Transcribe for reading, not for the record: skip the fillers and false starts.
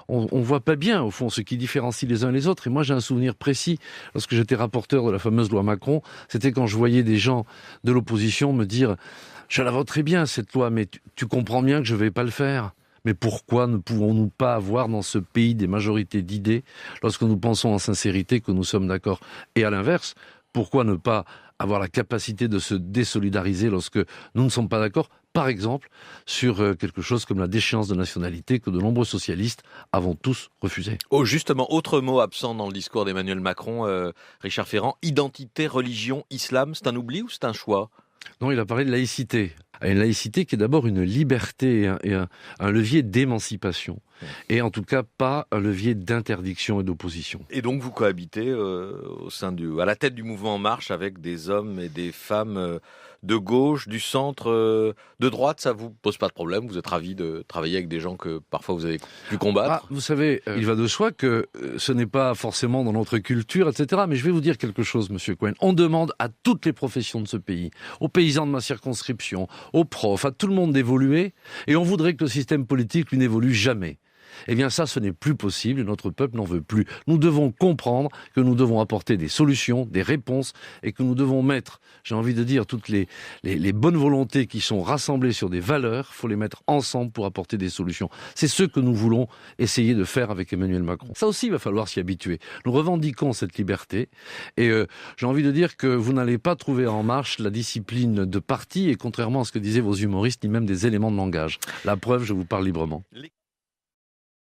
On voit pas bien, au fond, ce qui différencie les uns les autres. Et moi, j'ai un souvenir précis, lorsque j'étais rapporteur de la fameuse loi Macron, c'était quand je voyais des gens de l'opposition me dire « Je la voterai bien, cette loi, mais tu comprends bien que je vais pas le faire ». Mais pourquoi ne pouvons-nous pas avoir dans ce pays des majorités d'idées lorsque nous pensons en sincérité que nous sommes d'accord? Et à l'inverse, pourquoi ne pas avoir la capacité de se désolidariser lorsque nous ne sommes pas d'accord, par exemple, sur quelque chose comme la déchéance de nationalité que de nombreux socialistes avons tous refusé. Oh, justement, autre mot absent dans le discours d'Emmanuel Macron, Richard Ferrand, identité, religion, islam, c'est un oubli ou c'est un choix? Non, il a parlé de laïcité. Une laïcité qui est d'abord une liberté et un levier d'émancipation. Et en tout cas, pas un levier d'interdiction et d'opposition. Et donc vous cohabitez à la tête du mouvement En Marche avec des hommes et des femmes de gauche, du centre, de droite, ça vous pose pas de problème? Vous êtes ravi de travailler avec des gens que parfois vous avez pu combattre? Vous savez, il va de soi que ce n'est pas forcément dans notre culture, etc. Mais je vais vous dire quelque chose, Monsieur Cohen. On demande à toutes les professions de ce pays, aux paysans de ma circonscription, aux profs, à tout le monde d'évoluer, et on voudrait que le système politique, lui, n'évolue jamais. Eh bien ça, ce n'est plus possible et notre peuple n'en veut plus. Nous devons comprendre que nous devons apporter des solutions, des réponses et que nous devons mettre, j'ai envie de dire, toutes les bonnes volontés qui sont rassemblées sur des valeurs, il faut les mettre ensemble pour apporter des solutions. C'est ce que nous voulons essayer de faire avec Emmanuel Macron. Ça aussi, il va falloir s'y habituer. Nous revendiquons cette liberté et j'ai envie de dire que vous n'allez pas trouver en marche la discipline de parti et contrairement à ce que disaient vos humoristes, ni même des éléments de langage. La preuve, je vous parle librement.